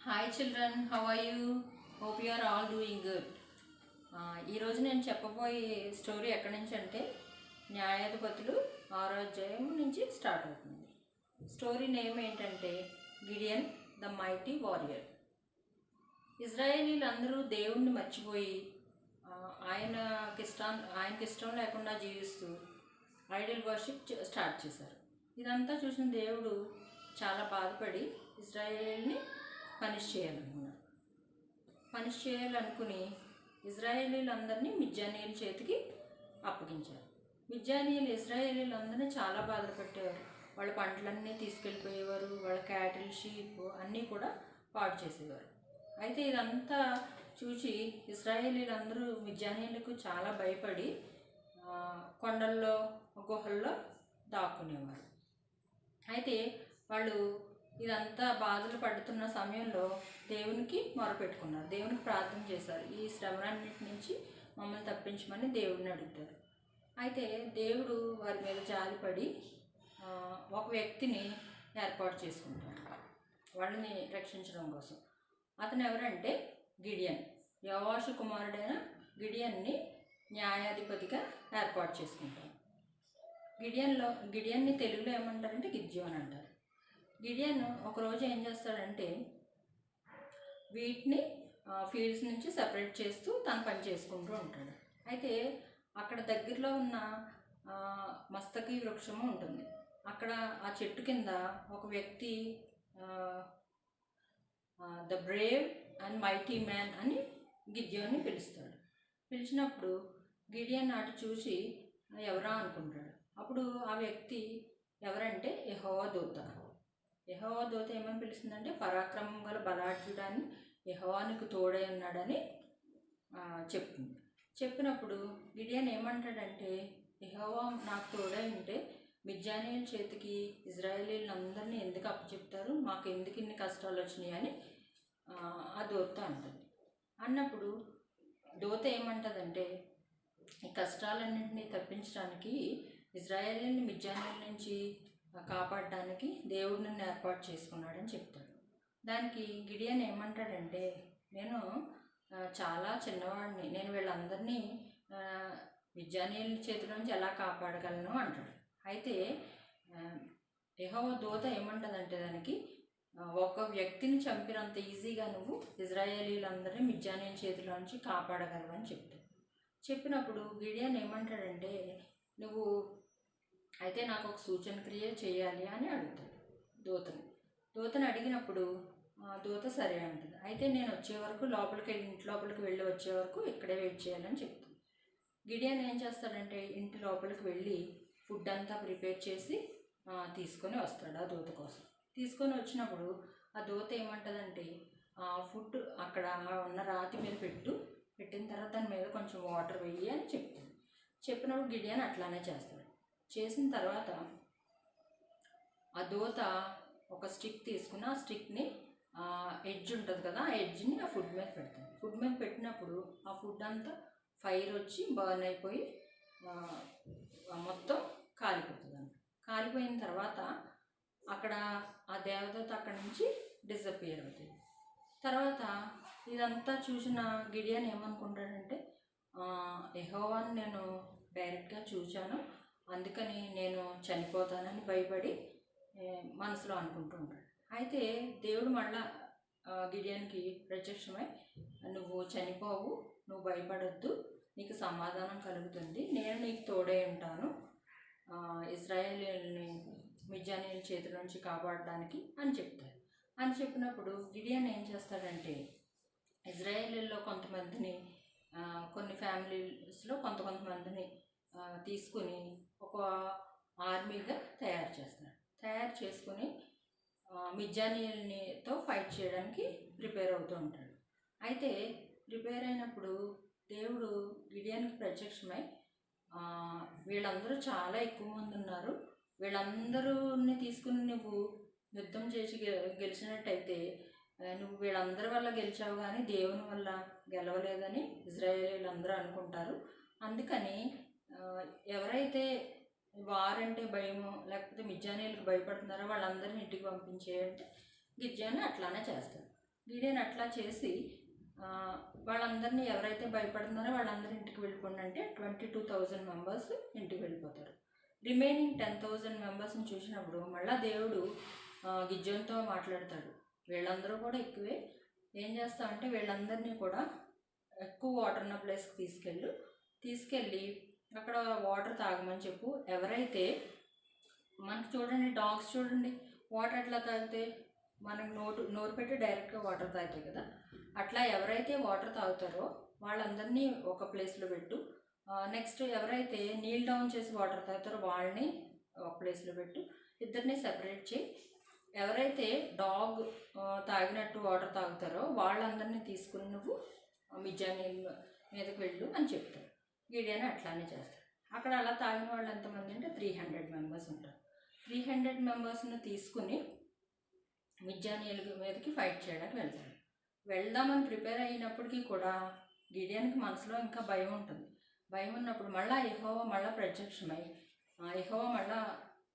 Hi children, how are you? Hope you are all doing good. ఈరోజు నేను చెప్పబోయే story ఎక్కడి నుంచి అంటే న్యాయాధిపతులు 6వ అధ్యాయం నుంచి స్టార్ట్ అవుతుంది. స్టోరీ నేమ్ ఏంటంటే గిడియన్ ద మైటీ వారియర్. ఇజ్రాయేలీలందరూ దేవుణ్ణి మర్చిపోయి ఆయనకి ఇష్టం లేకుండా జీవిస్తూ ఐడల్ వర్షిప్ స్టార్ట్ చేశారు. ఇదంతా చూసిన దేవుడు చాలా బాధపడి ఇజ్రాయేల్ని పనిష్ చేయాలనుకుని ఇజ్రాయేలీలందరినీ మిద్యానీయుల చేతికి అప్పగించారు. మిద్యానీయులు ఇజ్రాయేలీలందరినీ చాలా బాధలు పెట్టేవారు. వాళ్ళ పంటలన్నీ తీసుకెళ్ళిపోయేవారు, వాళ్ళ క్యాటిల్, షీప్ అన్నీ కూడా పాడు చేసేవారు. అయితే ఇదంతా చూసి ఇజ్రాయేలీలందరూ మిద్యానీయులకు చాలా భయపడి కొండల్లో, గుహల్లో దాక్కునేవారు. అయితే వాళ్ళు ఇదంతా బాధలు పడుతున్న సమయంలో దేవునికి మొరపెట్టుకున్నారు, దేవునికి ప్రార్థన చేశారు. ఈ శ్రమలన్నిటి నుంచి మమ్మల్ని తప్పించమని దేవుడిని అడుగుతారు. అయితే దేవుడు వారి మీద జాలిపడి ఒక వ్యక్తిని ఏర్పాటు చేసుకుంటారు వాళ్ళని రక్షించడం కోసం. అతను ఎవరంటే గిడియన్. యోవాషు కుమారుడైన గిడియన్ని న్యాయాధిపతిగా ఏర్పాటు చేసుకుంటారు. గిడియన్ని తెలుగులో ఏమంటారంటే గిద్యోన్ అంటారు. గిడియన్ ఒకరోజు ఏం చేస్తాడంటే వీటిని ఫీల్డ్స్ నుంచి సెపరేట్ చేస్తూ తను పని చేసుకుంటూ ఉంటాడు. అయితే అక్కడ దగ్గరలో ఉన్న మస్తకి వృక్షము ఉంటుంది. అక్కడ ఆ చెట్టు కింద ఒక వ్యక్తి the Brave and mighty man అని గిద్యోన్ని పిలుస్తాడు. పిలిచినప్పుడు గిడియన్ అటు చూసి ఎవరా అనుకుంటాడు. అప్పుడు ఆ వ్యక్తి ఎవరంటే యెహోవా దూత. యెహోవా దూత ఏమని పిలుస్తుందంటే పరాక్రమం గల బలాఢ్యుడని, యెహోవానికి తోడై ఉన్నాడని చెప్తుంది. చెప్పినప్పుడు గిడియన్ ఏమంటాడంటే యెహోవా నాకు తోడై ఉంటే మిద్యానీయుల చేతికి ఇజ్రాయేలీలందరినీ ఎందుకు అప్పచెప్తారు, మాకు ఎందుకు ఇన్ని కష్టాలు వచ్చినాయి అని ఆ దూత అంటుంది. అన్నప్పుడు దూత ఏమంటుందంటే ఈ కష్టాలన్నింటినీ తప్పించడానికి ఇజ్రాయేలీని మిద్యానీయుల నుంచి కాపాడడానికి దేవుడు నన్ను ఏర్పాటు చేసుకున్నాడని చెప్తాడు. దానికి గిడియన్ ఏమంటాడంటే నేను చాలా చిన్నవాడిని, నేను వీళ్ళందరినీ మిద్యానీయుల చేతిలోంచి ఎలా కాపాడగలను అంటాడు. అయితే యెహోవా దూత ఏమంటుందంటే దానికి ఒక వ్యక్తిని చంపినంత ఈజీగా నువ్వు ఇజ్రాయేలీలందరినీ మిద్యానీయుల చేతిలోంచి కాపాడగలవు అని చెప్తాడు. చెప్పినప్పుడు గిడియన్ ఏమంటాడంటే నువ్వు అయితే నాకు ఒక సూచన క్రియ చేయాలి అని అడుగుతాడు దూతని అడిగినప్పుడు దూత సరే అంటుంది. అయితే నేను వచ్చే వరకు ఇంటి లోపలికి వెళ్ళి వచ్చే వరకు ఇక్కడే వెయిట్ చేయాలని చెప్తాను. గిడియన్ ఏం చేస్తాడంటే ఇంటి లోపలికి వెళ్ళి ఫుడ్ అంతా ప్రిపేర్ చేసి తీసుకొని వస్తాడు ఆ దూత కోసం. తీసుకొని వచ్చినప్పుడు ఆ దూత ఏమంటుందంటే ఫుడ్ అక్కడ ఉన్న రాతి మీద పెట్టిన తర్వాత దాని మీద కొంచెం వాటర్ వెయ్యి అని చెప్తుంది. చెప్పినప్పుడు గిడియన్ అట్లానే చేస్తాడు. చేసిన తర్వాత ఆ దూత ఒక స్టిక్ తీసుకుని ఆ స్టిక్ని ఎడ్జ్ ఉంటుంది కదా, ఆ ఎడ్జ్ని ఆ ఫుడ్ మీద పెడతాడు. ఫుడ్ మీద పెట్టినప్పుడు ఆ ఫుడ్ అంతా ఫైర్ వచ్చి బర్న్ అయిపోయి మొత్తం కాలిపోతుంది. కాలిపోయిన తర్వాత అక్కడ ఆ దేవదూత అక్కడి నుంచి డిసపియర్ అవుతుంది. తర్వాత ఇదంతా చూసిన గిడియన్ ఏమనుకుంటాడంటే యెహోవాని నేను డైరెక్ట్గా చూశాను, అందుకని నేను చనిపోతానని భయపడి మనసులో అనుకుంటూ ఉంటాడు. అయితే దేవుడు మళ్ళా గిడియన్కి ప్రత్యక్షమై నువ్వు చనిపోవు, నువ్వు భయపడొద్దు, నీకు సమాధానం కలుగుతుంది, నేను నీకు తోడై ఉంటాను ఇజ్రాయేలీని మిద్యానీయుల చేతుల నుంచి కాపాడడానికి అని చెప్తాడు. అని చెప్పినప్పుడు గిడియన్ ఏం చేస్తాడంటే ఇజ్రాయేలీలో కొంతమందిని కొన్ని ఫ్యామిలీస్లో కొంతమందిని తీసుకుని ఒక ఆర్మీగా తయారు చేసుకుని మిద్యానీయులతో ఫైట్ చేయడానికి ప్రిపేర్ అవుతూ ఉంటాడు. అయితే ప్రిపేర్ అయినప్పుడు దేవుడు గిడియన్కి ప్రత్యక్షమై వీళ్ళందరూ చాలా ఎక్కువ మంది ఉన్నారు, వీళ్ళందరూని తీసుకుని నువ్వు యుద్ధం చేసి గెలిచినట్టయితే నువ్వు వీళ్ళందరి వల్ల గెలిచావు కానీ దేవుని వల్ల గెలవలేదని ఇజ్రాయేలీలందరూ అనుకుంటారు, అందుకని ఎవరైతే వారంటే భయమో లేకపోతే మిద్యానీయులకు భయపడుతున్నారో వాళ్ళందరినీ ఇంటికి పంపించేయంటే గిద్యోను అట్లానే చేస్తాడు. గిడియన్ అట్లా చేసి వాళ్ళందరినీ ఎవరైతే భయపడుతున్నారో వాళ్ళందరూ ఇంటికి వెళ్ళిపోండి అంటే 22,000 మెంబర్స్ ఇంటికి వెళ్ళిపోతారు. రిమైనింగ్ 10,000 మెంబర్స్ని చూసినప్పుడు మళ్ళీ దేవుడు గిద్యోన్తో మాట్లాడతాడు. వీళ్ళందరూ కూడా ఎక్కువే, ఏం చేస్తామంటే వీళ్ళందరినీ కూడా ఎక్కువ వాటర్ ఉన్న ప్లేస్కి తీసుకెళ్ళి అక్కడ వాటర్ తాగమని చెప్పు. ఎవరైతే మనకు చూడండి, డాగ్స్ చూడండి వాటర్ ఎట్లా తాగితే మనకు నోరు పెట్టి డైరెక్ట్గా వాటర్ తాగుతాయి కదా, అట్లా ఎవరైతే వాటర్ తాగుతారో వాళ్ళందరినీ ఒక ప్లేస్లో పెట్టు. నెక్స్ట్ ఎవరైతే నీల్ డౌన్ చేసి వాటర్ తాగుతారో వాళ్ళని ఒక ప్లేస్లో పెట్టు. ఇద్దరిని సెపరేట్ చేయి. ఎవరైతే డాగ్ తాగినట్టు వాటర్ తాగుతారో వాళ్ళందరినీ తీసుకుని నువ్వు మిద్యానీయుల మీదకి వెళ్ళు అని చెప్తాడు. గిడియోన్ అట్లానే చేస్తాడు. అక్కడ అలా తాగిన వాళ్ళు ఎంతమంది అంటే 300 మెంబర్స్ ఉంటారు. 300 మెంబర్స్ని తీసుకుని మిద్యానీయుల మీదకి ఫైట్ చేయడానికి వెళ్దామని ప్రిపేర్ అయినప్పటికీ కూడా గిడియోన్కి మనసులో ఇంకా భయం ఉంటుంది. భయం ఉన్నప్పుడు మళ్ళీ యెహోవా మళ్ళీ ప్రత్యక్షమై యెహోవా మళ్ళీ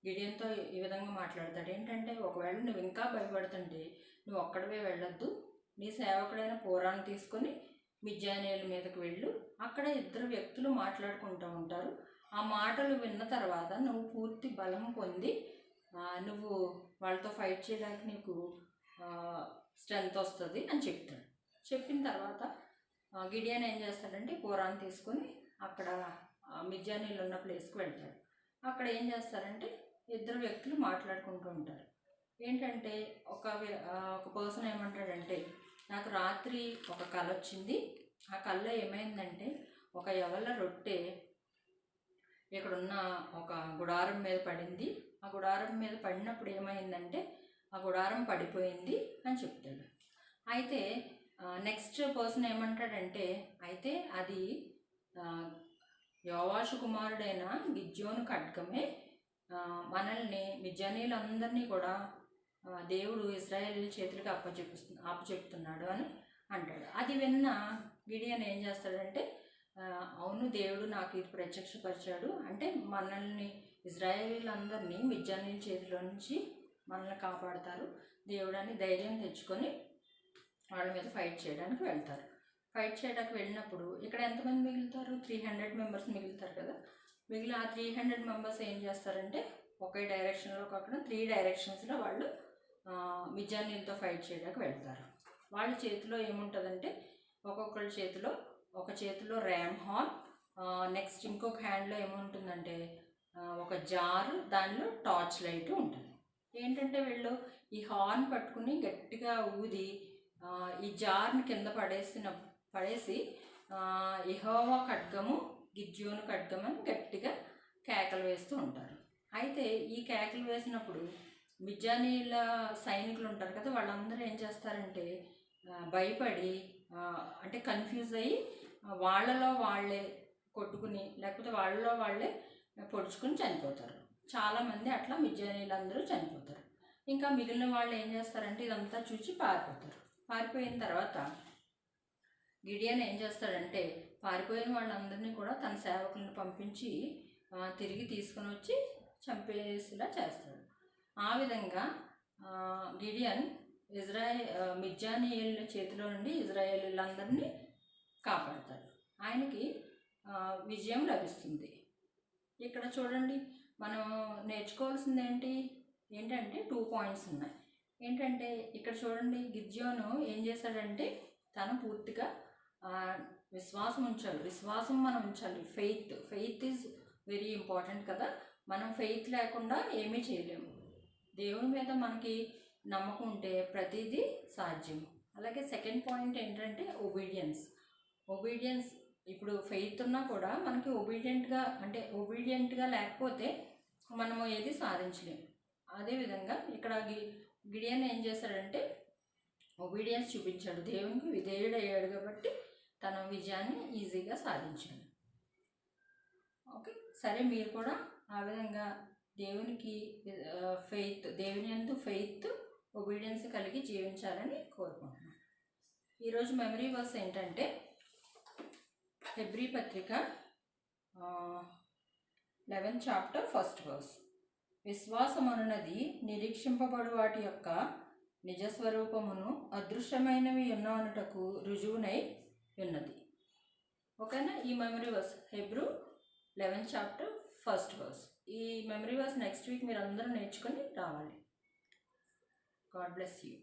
గిడియోన్తో ఈ విధంగా మాట్లాడతాడు. ఏంటంటే, ఒకవేళ నువ్వు ఇంకా భయపడుతుంటే నువ్వు ఒక్కడివే వెళ్ళొద్దు, నీ సేవకుడైన పూరాన్ని తీసుకొని మిద్యానీయుల మీదకి వెళ్ళు. అక్కడ ఇద్దరు వ్యక్తులు మాట్లాడుకుంటూ ఉంటారు. ఆ మాటలు విన్న తర్వాత నువ్వు పూర్తి బలం పొంది నువ్వు వాళ్ళతో ఫైట్ చేయడానికి నీకు స్ట్రెంత్ వస్తుంది అని చెప్తాడు. చెప్పిన తర్వాత గిడియోన్ ఏం చేస్తాడంటే పూరాన్ని తీసుకొని అక్కడ మిద్యానీయులు ఉన్న ప్లేస్కి వెళ్తాడు. అక్కడ ఏం చేస్తారంటే ఇద్దరు వ్యక్తులు మాట్లాడుకుంటూ ఉంటారు. ఏంటంటే ఒక పర్సన్ ఏమంటాడంటే, నాకు రాత్రి ఒక కల వచ్చింది. ఆ కళలో ఏమైందంటే ఒక యవల రొట్టె ఇక్కడున్న ఒక గుడారం మీద పడింది. ఆ గుడారం మీద పడినప్పుడు ఏమైందంటే ఆ గుడారం పడిపోయింది అని చెప్తాడు. అయితే నెక్స్ట్ పర్సన్ ఏమంటాడంటే, అయితే అది యోవాషు కుమారుడైన గిద్యోను ఖడ్గమే మనల్ని మిద్యానీయులందరినీ కూడా దేవుడు ఇశ్రాయేలీయుల చేతులకు అప్పచెప్తున్నాడు అని అంటాడు. అది విన్న గిడియోన్ ఏం చేస్తాడంటే, అవును దేవుడు నాకు ఇది ప్రత్యక్షపరిచాడు, అంటే మనల్ని ఇశ్రాయేలీయులందరినీ మిద్యానీయుల చేతిలో నుంచి మనల్ని కాపాడుతారు దేవుడు అని ధైర్యం తెచ్చుకొని వాళ్ళ మీద ఫైట్ చేయడానికి వెళ్తారు. ఫైట్ చేయడానికి వెళ్ళినప్పుడు ఇక్కడ ఎంతమంది మిగులుతారు? 300 మెంబర్స్ మిగులుతారు కదా. మిగిలిన ఆ 300 మెంబర్స్ ఏం చేస్తారంటే ఒకే డైరెక్షన్లో కాకుండా 3 డైరెక్షన్స్లో వాళ్ళు మిద్యానీయులతో ఫైట్ చేయడానికి వెళ్తారు. వాళ్ళ చేతిలో ఏముంటుందంటే ఒక్కొక్కరి చేతిలో ఒక చేతిలో ర్యామ్ హార్న్, నెక్స్ట్ ఇంకొక హ్యాండ్లో ఏముంటుందంటే ఒక జారు, దానిలో టార్చ్ లైట్ ఉంటుంది. ఏంటంటే వీళ్ళు ఈ హార్న్ పట్టుకుని గట్టిగా ఊది ఈ జార్ని కింద పడేసి యెహోవా ఖడ్గము గిద్యోను ఖడ్గము అని గట్టిగా కేకలు వేస్తూ ఉంటారు. అయితే ఈ కేకలు వేసినప్పుడు మిద్యానీయుల సైనికులు ఉంటారు కదా, వాళ్ళందరూ ఏం చేస్తారంటే భయపడి అంటే కన్ఫ్యూజ్ అయ్యి వాళ్ళలో వాళ్ళే కొట్టుకుని లేకపోతే వాళ్ళలో వాళ్ళే పొడుచుకుని చనిపోతారు. చాలామంది అట్లా మిద్యానీయులందరూ చనిపోతారు. ఇంకా మిగిలిన వాళ్ళు ఏం చేస్తారంటే ఇదంతా చూసి పారిపోతారు. పారిపోయిన తర్వాత గిడియోన్ ఏం చేస్తాడంటే పారిపోయిన వాళ్ళందరినీ కూడా తన సేవకులను పంపించి తిరిగి తీసుకొని వచ్చి చంపేసేలా చేస్తాడు. ఆ విధంగా గిడియోన్ మిద్యానీయుల చేతిలో నుండి ఇశ్రాయేలీయులందరినీ కాపాడతాడు. ఆయనకి విజయం లభిస్తుంది. ఇక్కడ చూడండి, మనం నేర్చుకోవాల్సింది ఏంటంటే 2 పాయింట్స్ ఉన్నాయి. ఏంటంటే ఇక్కడ చూడండి, గిద్యోను ఏం చేశాడంటే తను పూర్తిగా విశ్వాసం ఉంచాలి. విశ్వాసం మనం ఉంచాలి. ఫెయిత్ ఈజ్ వెరీ ఇంపార్టెంట్ కదా. మనం ఫెయిత్ లేకుండా ఏమీ చేయలేము. దేవుని మీద మనకి నమ్మకం ఉంటే ప్రతిదీ సాధ్యం. అలాగే సెకండ్ పాయింట్ ఏంటంటే ఒబీడియన్స్. ఇప్పుడు ఫెయిత్ ఉన్నా కూడా మనకి ఒబీడియంట్గా లేకపోతే మనము ఏది సాధించలేము. అదేవిధంగా ఇక్కడ గిడియోన్ ఏం చేశాడంటే ఒబీడియన్స్ చూపించాడు. దేవునికి విధేయుడు అయ్యాడు కాబట్టి తన విజయాన్ని ఈజీగా సాధించాడు. ఓకే, సరే, మీరు కూడా ఆ విధంగా దేవునికి దేవుని యందు ఫెయిత్ ఒబీడియన్స్ కలిగి జీవించాలని కోరుకుంటున్నాను. ఈరోజు మెమరీ వర్స్ ఏంటంటే హెబ్రీ పత్రిక 11th chapter 1st verse. విశ్వాసమనున్నది నిరీక్షింపబడు వాటి యొక్క నిజస్వరూపమును అదృశ్యమైనవి ఉన్నవనుటకు రుజువునై ఉన్నది. ఓకేనా? ఈ memory verse Hebrew 11th chapter 1st verse. ఈ మెమరీ వర్స్ నెక్స్ట్ వీక్ మీరు అందరూ నేర్చుకొని రావాలి. God bless you.